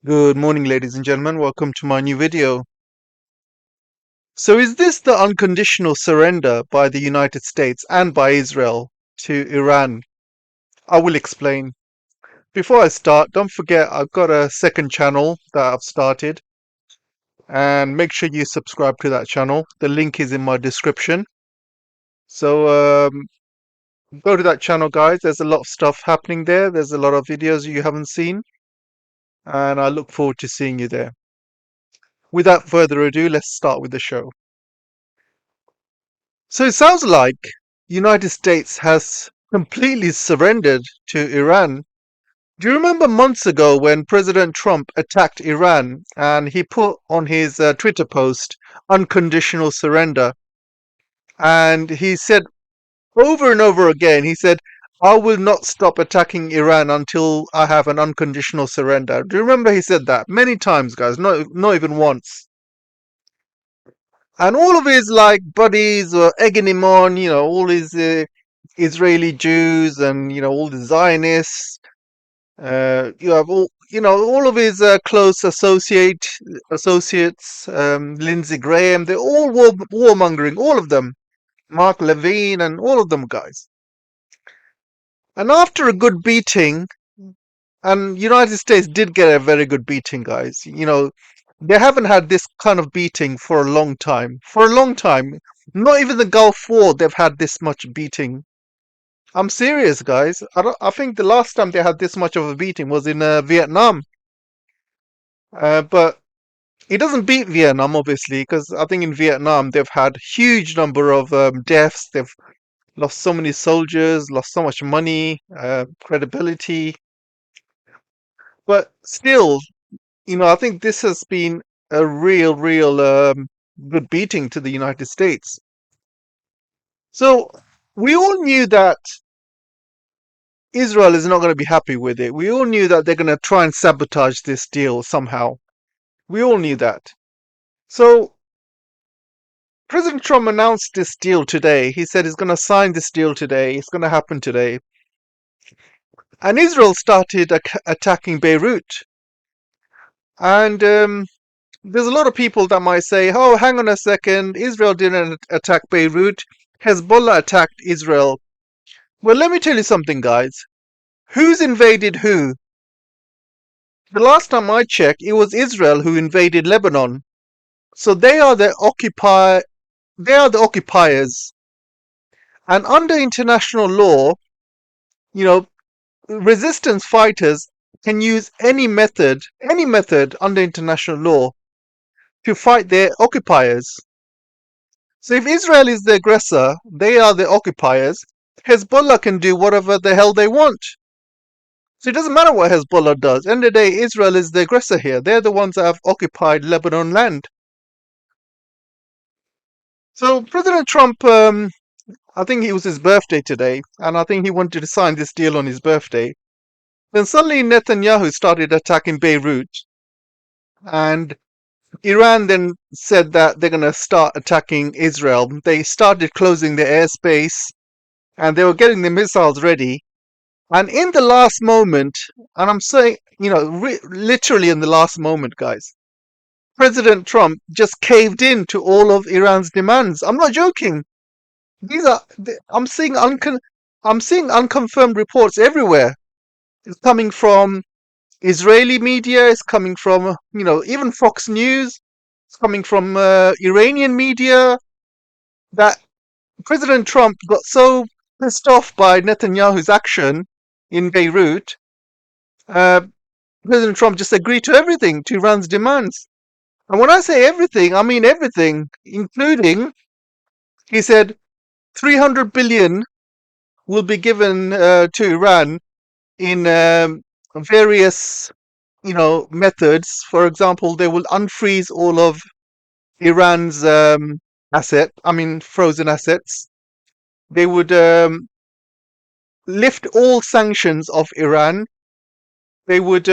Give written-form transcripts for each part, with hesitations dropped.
Good morning, ladies and gentlemen. Welcome to my new video. So, is this the unconditional surrender by the United States and by Israel to Iran? I will explain. Before I start, don't forget I've got a second channel that I've started, and make sure you subscribe to that channel. The link is in my description. So, go to that channel, guys. There's a lot of stuff happening there. There's a lot of videos you haven't seen, and I look forward to seeing you there. Without further ado, let's start with the show. So it sounds like United States has completely surrendered to Iran. Do you remember months ago when President Trump attacked Iran and he put on his Twitter post unconditional surrender, and he said over and over again, he said, I will not stop attacking Iran until I have an unconditional surrender. Do you remember he said that many times, guys? Not even once. And all of his buddies were egging him on, all his Israeli Jews and all the Zionists. You have all of his close associates, Lindsey Graham. They're all warmongering, all of them. Mark Levine and all of them, guys. And after a good beating, and United States did get a very good beating, guys. They haven't had this kind of beating for a long time. For a long time. Not even the Gulf War, they've had this much beating. I'm serious, guys. I think the last time they had this much of a beating was in Vietnam. But it doesn't beat Vietnam, obviously, because I think in Vietnam they've had huge number of deaths. They've lost so many soldiers, lost so much money, credibility. But still, I think this has been a real good beating to the United States. So we all knew that Israel is not going to be happy with it. We all knew that they're going to try and sabotage this deal somehow. We all knew that. So President Trump announced this deal today. He said he's going to sign this deal today. It's going to happen today. And Israel started attacking Beirut. And there's a lot of people that might say, oh, hang on a second, Israel didn't attack Beirut. Hezbollah attacked Israel. Well, let me tell you something, guys. Who's invaded who? The last time I checked, it was Israel who invaded Lebanon. So they are the occupiers. And under international law, you know, resistance fighters can use any method under international law to fight their occupiers. So if Israel is the aggressor, they are the occupiers, Hezbollah can do whatever the hell they want. So it doesn't matter what Hezbollah does. End of the day, Israel is the aggressor here. They're the ones that have occupied Lebanon land. So President Trump, I think it was his birthday today, and I think he wanted to sign this deal on his birthday. Then suddenly Netanyahu started attacking Beirut, and Iran then said that they're going to start attacking Israel. They started closing their airspace, and they were getting the missiles ready. And in the last moment, and I'm saying, literally in the last moment, guys, President Trump just caved in to all of Iran's demands. I'm not joking. These are I'm seeing unconfirmed reports everywhere. It's coming from Israeli media. It's coming from even Fox News. It's coming from Iranian media. That President Trump got so pissed off by Netanyahu's action in Beirut. President Trump just agreed to everything, to Iran's demands. And when I say everything, I mean everything, including, he said, 300 billion will be given to Iran in various, methods. For example, they will unfreeze all of Iran's frozen assets. They would lift all sanctions of Iran. They would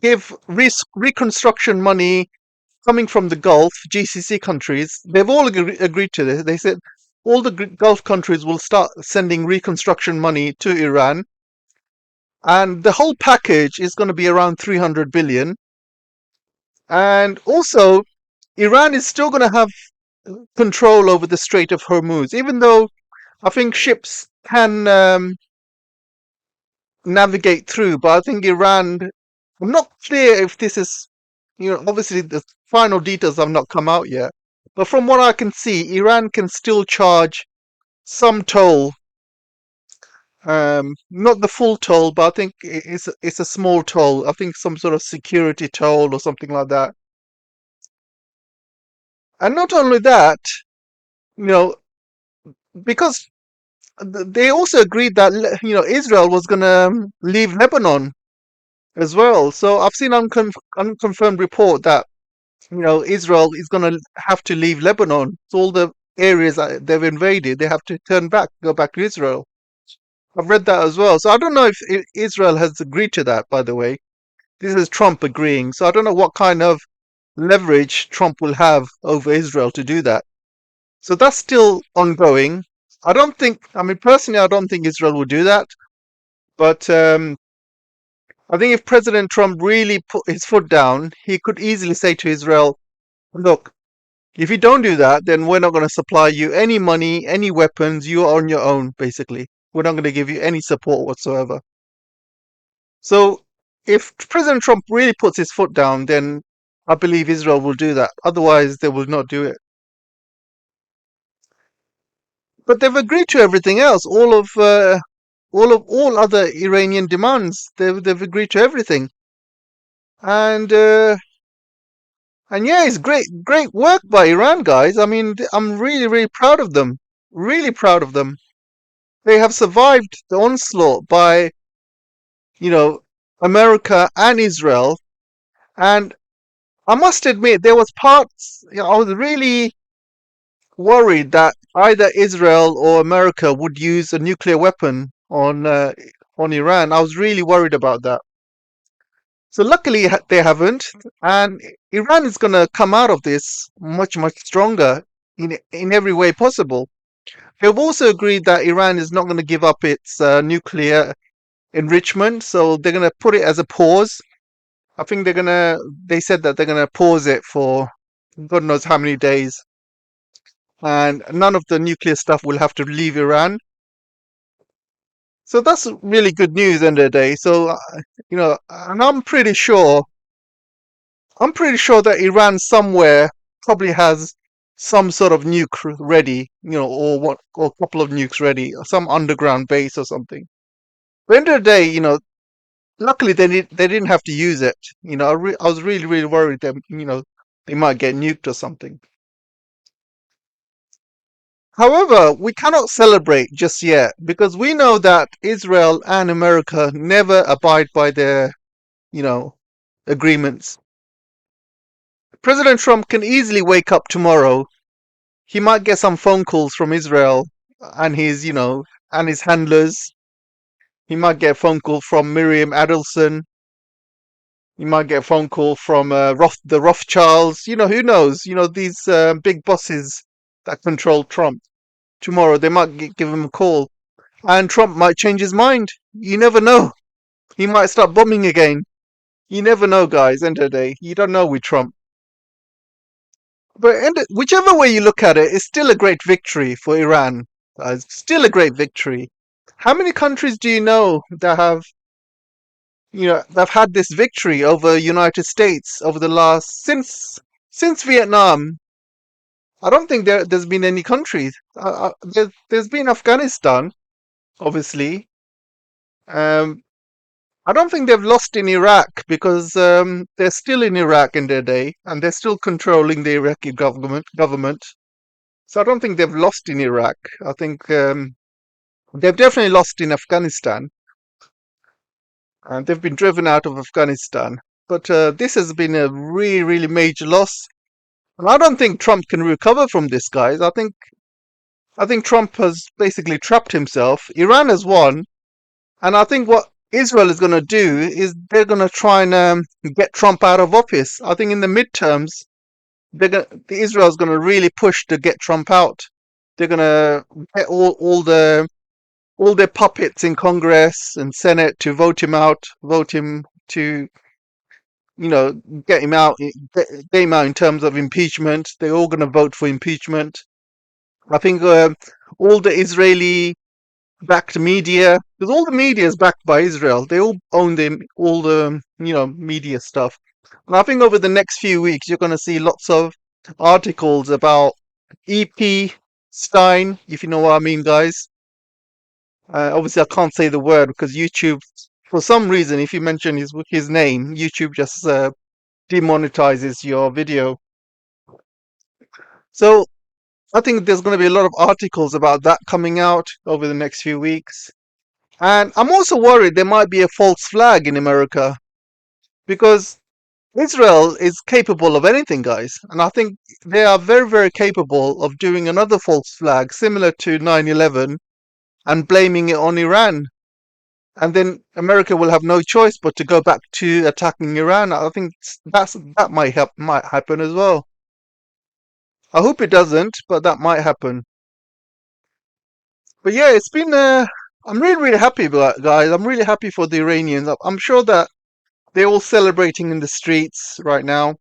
give reconstruction money coming from the Gulf, GCC countries. They've all agreed to this. They said all the Gulf countries will start sending reconstruction money to Iran. and the whole package is going to be around 300 billion. And also, Iran is still going to have control over the Strait of Hormuz, even though I think ships can navigate through. But I think Iran, I'm not clear if this is, obviously the final details have not come out yet. But from what I can see, Iran can still charge some toll, not the full toll, but I think it's a small toll. I think some sort of security toll or something like that. And not only that, you know, because they also agreed that Israel was going to leave Lebanon as well. So I've seen unconfirmed report that Israel is going to have to leave Lebanon. So all the areas that they've invaded, they have to turn back, go back to Israel. I've read that as well. So I don't know if Israel has agreed to that. By the way, this is Trump agreeing. So I don't know what kind of leverage Trump will have over Israel to do that. So that's still ongoing. I mean, personally, I don't think Israel will do that. But I think if President Trump really put his foot down, he could easily say to Israel, look, if you don't do that, then we're not going to supply you any money, any weapons. You are on your own, basically. We're not going to give you any support whatsoever. So if President Trump really puts his foot down, then I believe Israel will do that. Otherwise, they will not do it. But they've agreed to everything else. All other Iranian demands. They've agreed to everything. And yeah, it's great work by Iran, guys. I mean, I'm really proud of them. Really proud of them. They have survived the onslaught by you know America and Israel. And I must admit, there was parts I was really worried that either Israel or America would use a nuclear weapon on Iran. I was really worried about that. So luckily they haven't, and Iran is going to come out of this much stronger in every way possible. They've also agreed that Iran is not going to give up its nuclear enrichment, so they're going to put it as a pause. I think they said that they're going to pause it for God knows how many days, and none of the nuclear stuff will have to leave Iran. So that's really good news end of the day. So, and I'm pretty sure that Iran somewhere probably has some sort of nuke ready, or a couple of nukes ready, or some underground base or something. But end of the day, luckily they didn't have to use it. I was really worried that they might get nuked or something. However, we cannot celebrate just yet because we know that Israel and America never abide by their, agreements. President Trump can easily wake up tomorrow. He might get some phone calls from Israel and his handlers. He might get a phone call from Miriam Adelson. He might get a phone call from the Rothschilds. Who knows? These big bosses that control Trump. Tomorrow they might give him a call. And Trump might change his mind. You never know. He might start bombing again. You never know, guys. End of the day, you don't know with Trump. But whichever way you look at it, it's still a great victory for Iran. Still a great victory. How many countries do you know that have had this victory over United States over the last since Vietnam? I don't think there's been any countries. There's been Afghanistan, obviously. Um, I don't think they've lost in Iraq because they're still in Iraq in their day and they're still controlling the Iraqi government. So I don't think they've lost in Iraq. I think they've definitely lost in Afghanistan and they've been driven out of Afghanistan. But this has been a really major loss. And I don't think Trump can recover from this, guys. I think Trump has basically trapped himself. Iran has won. And I think what Israel is going to do is they're going to try and get Trump out of office. I think in the midterms, Israel is going to really push to get Trump out. They're going to get all the all their puppets in Congress and Senate to vote him to, you know, get him out in terms of impeachment. They're all going to vote for impeachment. I think all the Israeli backed media, because all the media is backed by Israel. They all own all the, you know, media stuff. And I think over the next few weeks, you're going to see lots of articles about EP Stein, if you know what I mean, guys. Obviously, I can't say the word because YouTube, for some reason, if you mention his name, YouTube just demonetizes your video. So I think there's going to be a lot of articles about that coming out over the next few weeks. And I'm also worried there might be a false flag in America because Israel is capable of anything, guys. And I think they are very, very capable of doing another false flag similar to 9/11 and blaming it on Iran. And then America will have no choice but to go back to attacking Iran. I think that might happen as well. I hope it doesn't, but that might happen. But yeah, it's been. I'm really, really happy about it, guys. I'm really happy for the Iranians. I'm sure that they're all celebrating in the streets right now,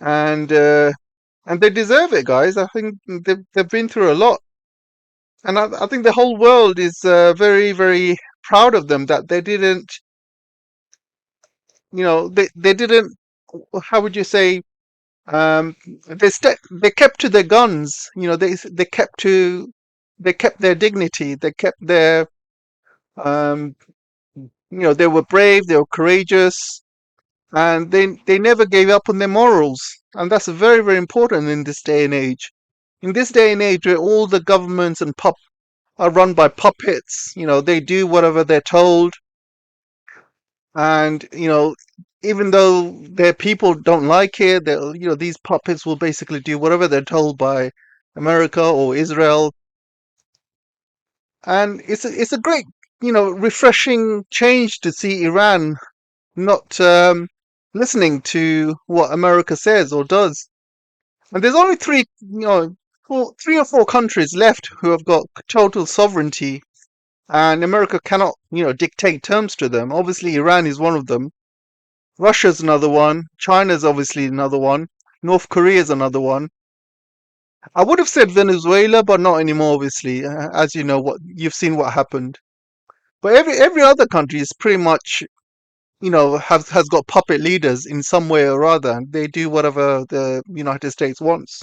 and they deserve it, guys. I think they've been through a lot, and I think the whole world is very, very proud of them that they didn't, you know, they didn't. How would you say? Um, they kept to their guns. You know, they kept their dignity. They kept their um, you know, they were brave. They were courageous, and they never gave up on their morals. And that's very, very important in this day and age. In this day and age, where all the governments and are run by puppets, you know, they do whatever they're told, and you know, even though their people don't like it, you know, these puppets will basically do whatever they're told by America or Israel, and it's a great, you know, refreshing change to see Iran not listening to what America says or does. And there's only three or four countries left who have got total sovereignty, and America cannot, you know, dictate terms to them. Obviously, Iran is one of them. Russia's another one. China's obviously another one. North Korea is another one. I would have said Venezuela, but not anymore. Obviously, as you know, what you've seen what happened. But every other country is pretty much, you know, has got puppet leaders in some way or other. They do whatever the United States wants.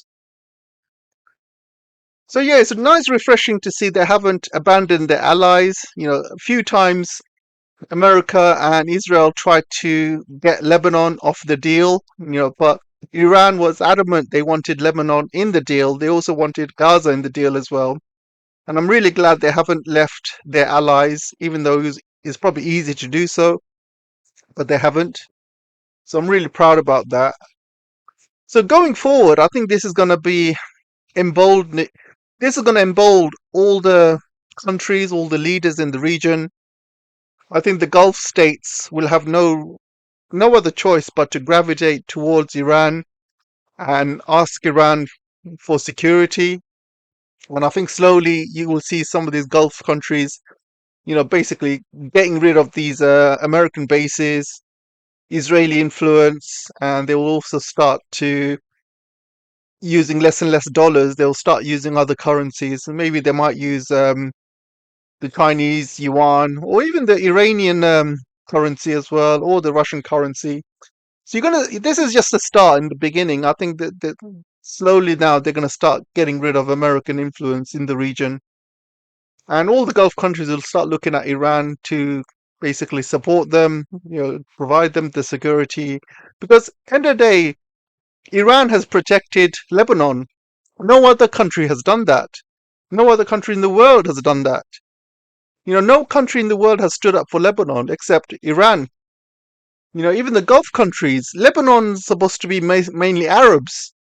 So yeah, it's nice, refreshing to see they haven't abandoned their allies. You know, a few times America and Israel tried to get Lebanon off the deal, you know, but Iran was adamant they wanted Lebanon in the deal. They also wanted Gaza in the deal as well. And I'm really glad they haven't left their allies, even though it's probably easy to do so, but they haven't. So I'm really proud about that. So going forward, I think this is going to be embolden. This is going to embolden all the countries, all the leaders in the region. I think the Gulf states will have no other choice but to gravitate towards Iran and ask Iran for security. And I think slowly you will see some of these Gulf countries, you know, basically getting rid of these American bases, Israeli influence, and they will also start to using less and less dollars. They'll start using other currencies, and maybe they might use the Chinese yuan or even the Iranian currency as well, or the Russian currency. So you're gonna. This is just a start in the beginning. I think that slowly now they're gonna start getting rid of American influence in the region, and all the Gulf countries will start looking at Iran to basically support them, you know, provide them the security. Because end of the day, Iran has protected Lebanon. No other country has done that. No other country in the world has done that. You know, no country in the world has stood up for Lebanon except Iran. You know, even the Gulf countries, Lebanon's supposed to be mainly Arabs.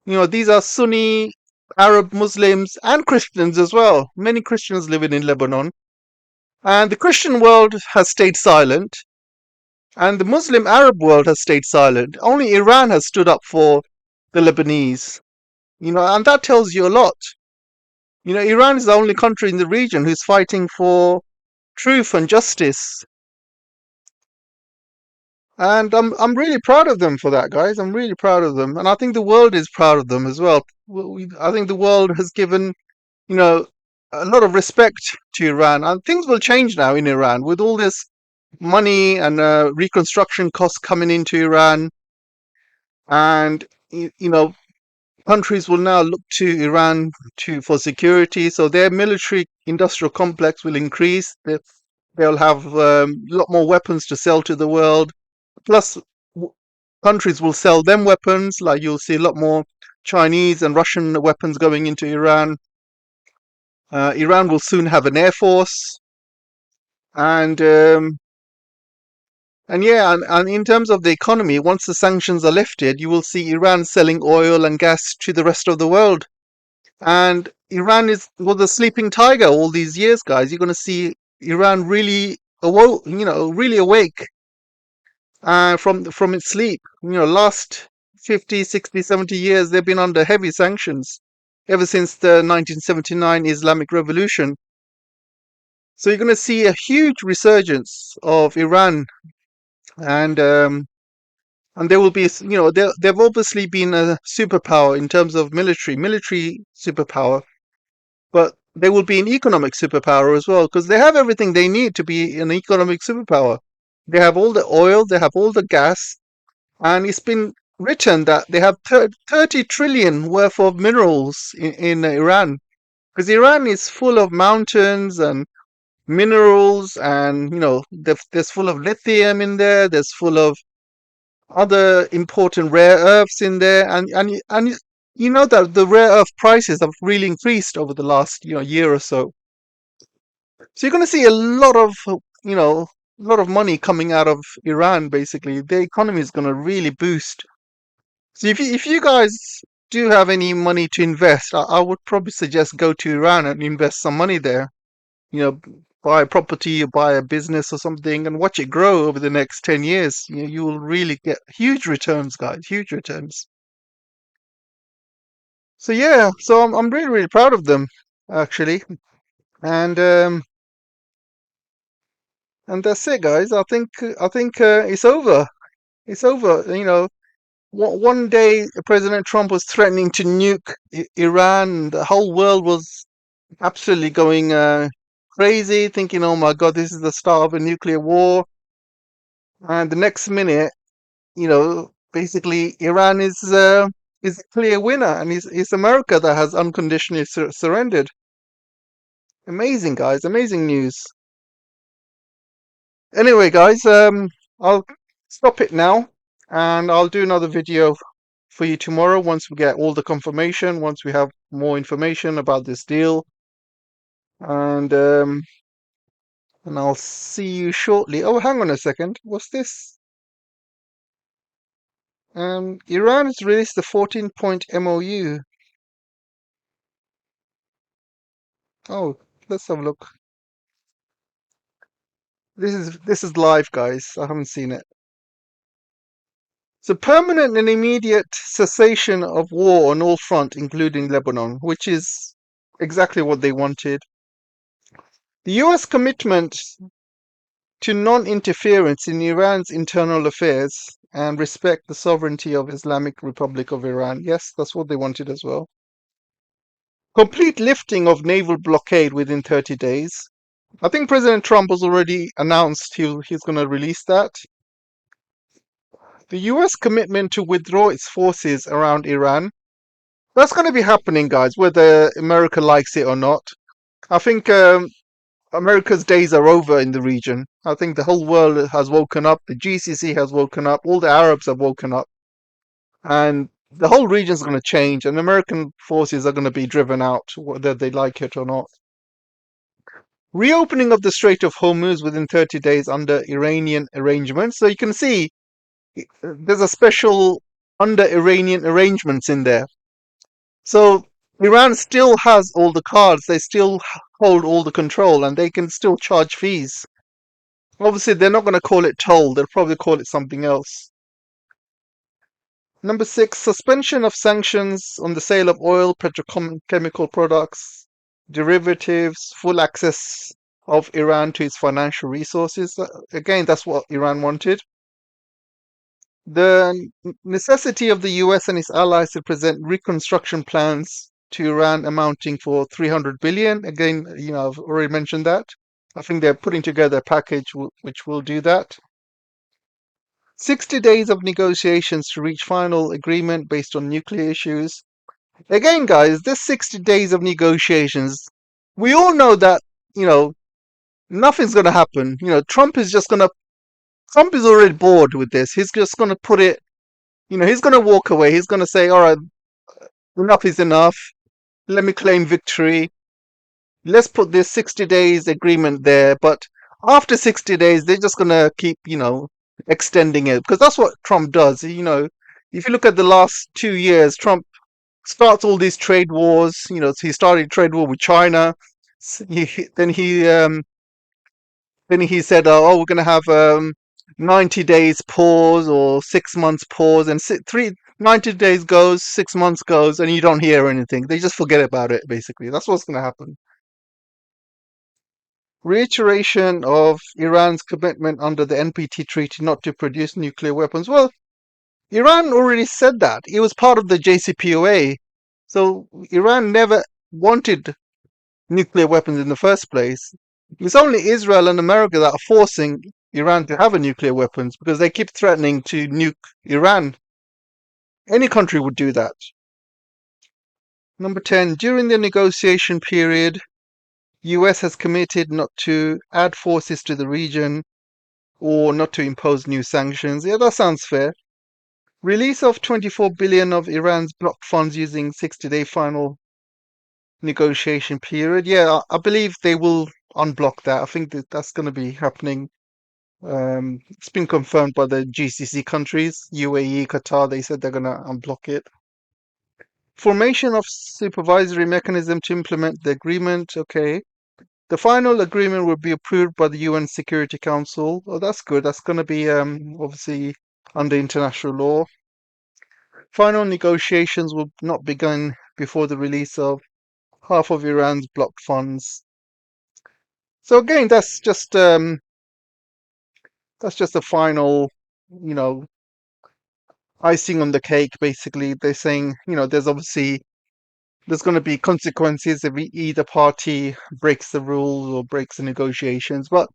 You know, these are Sunni Arab Muslims and Christians as well. Many Christians living in Lebanon. And the Christian world has stayed silent, and the Muslim Arab world has stayed silent. Only Iran has stood up for the Lebanese. You know, and that tells you a lot. Iran is the only country in the region who's fighting for truth and justice. And I'm really proud of them for that, guys. I'm really proud of them. And I think the world is proud of them as well. I think the world has given, you know, a lot of respect to Iran. And things will change now in Iran with all this money and reconstruction costs coming into Iran. And, countries will now look to Iran for security. So their military industrial complex will increase. They'll have a lot more weapons to sell to the world. Plus, countries will sell them weapons. Like you'll see a lot more Chinese and Russian weapons going into Iran. Iran will soon have an air force, and yeah, and in terms of the economy, once the sanctions are lifted, you will see Iran selling oil and gas to the rest of the world. And Iran was a sleeping tiger all these years, guys. You're going to see Iran really awoke, really awake from its sleep. Last 50, 60, 70 years, they've been under heavy sanctions ever since the 1979 Islamic Revolution. So you're going to see a huge resurgence of Iran, and there will be, they've obviously been a superpower in terms of military superpower, but they will be an economic superpower as well because they have everything they need to be an economic superpower. They have all the oil, they have all the gas, and it's been written that they have 30 trillion worth of minerals in Iran, because Iran is full of mountains and minerals, and there's full of lithium in there, there's full of other important rare earths in there, and you know that the rare earth prices have really increased over the last year or so. So you're going to see a lot of money coming out of Iran. Basically, the economy is going to really boost. So if you guys do have any money to invest, I would probably suggest go to Iran and invest some money there. Buy a property or buy a business or something and watch it grow over the next 10 years. You will really get huge returns, guys, huge returns. So yeah, so I'm really, really proud of them, actually. And that's it, guys. I think it's over. It's over. One day President Trump was threatening to nuke Iran. The whole world was absolutely going crazy, thinking, "Oh my God, this is the start of a nuclear war." And the next minute, basically Iran is a clear winner, and it's America that has unconditionally surrendered. Amazing, guys! Amazing news. Anyway, guys, I'll stop it now, and I'll do another video for you tomorrow once we get all the confirmation, once we have more information about this deal, and I'll see you shortly. Oh, hang on a second. What's this? Iran has released the 14-point MOU. Oh, let's have a look. This is live, guys. I haven't seen it. So permanent and immediate cessation of war on all fronts, including Lebanon, which is exactly what they wanted. The US commitment to non-interference in Iran's internal affairs and respect the sovereignty of Islamic Republic of Iran. Yes, that's what they wanted as well. Complete lifting of naval blockade within 30 days. I think President Trump has already announced he's going to release that. The US commitment to withdraw its forces around Iran. That's going to be happening, guys, whether America likes it or not. I think America's days are over in the region. I think the whole world has woken up. The GCC has woken up. All the Arabs have woken up. And the whole region is going to change, and American forces are going to be driven out, whether they like it or not. Reopening of the Strait of Hormuz within 30 days under Iranian arrangements. So you can see there's a special under Iranian arrangements in there. So Iran still has all the cards. They still hold all the control, and they can still charge fees. Obviously, they're not going to call it toll. They'll probably call it something else. Number 6, suspension of sanctions on the sale of oil, petrochemical products, derivatives, full access of Iran to its financial resources. Again, that's what Iran wanted. The necessity of the US and its allies to present reconstruction plans to Iran amounting for 300 billion. Again, I've already mentioned that. I think they're putting together a package which will do that. 60 days of negotiations to reach final agreement based on nuclear issues. Again, guys, this 60 days of negotiations, we all know that, nothing's going to happen. Trump is already bored with this. He's just going to put it, he's going to walk away. He's going to say, all right, enough is enough. Let me claim victory. Let's put this 60 days agreement there. But after 60 days, they're just going to keep, extending it because that's what Trump does. If you look at the last 2 years, Trump starts all these trade wars. He started a trade war with China. Then he said, "Oh, we're going to have 90 days pause or 6 months pause," and 90 days goes, 6 months goes, and you don't hear anything. They just forget about it. Basically, that's what's going to happen. Reiteration of Iran's commitment under the NPT treaty not to produce nuclear weapons. Well, Iran already said that. It was part of the JCPOA. So Iran never wanted nuclear weapons in the first place. It's only Israel and America that are forcing Iran to have a nuclear weapons because they keep threatening to nuke Iran. Any country would do that. Number 10, during the negotiation period, US has committed not to add forces to the region or not to impose new sanctions. Yeah, that sounds fair. Release of 24 billion of Iran's blocked funds using 60-day final negotiation period. Yeah, I believe they will unblock that. I think that's going to be happening. It's been confirmed by the GCC countries, UAE, Qatar. They said they're going to unblock it. Formation of supervisory mechanism to implement the agreement. Okay. The final agreement will be approved by the UN Security Council. Oh, that's good. That's going to be obviously under international law. Final negotiations will not begin before the release of half of Iran's blocked funds. So again, that's just a final, you know, icing on the cake. Basically, they're saying, there's going to be consequences if either party breaks the rules or breaks the negotiations. But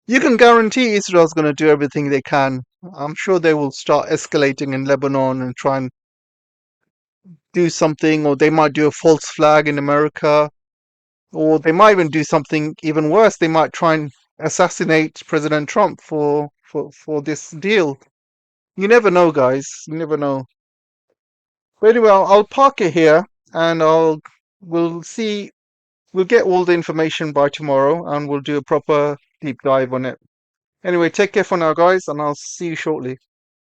you can guarantee Israel's going to do everything they can. I'm sure they will start escalating in Lebanon and try and do something, or they might do a false flag in America, or they might even do something even worse. They might try and assassinate President Trump for this deal. You never know, guys. You never know. But anyway, I'll park it here, and we'll see. We'll get all the information by tomorrow, and we'll do a proper deep dive on it. Anyway, take care for now, guys, and I'll see you shortly.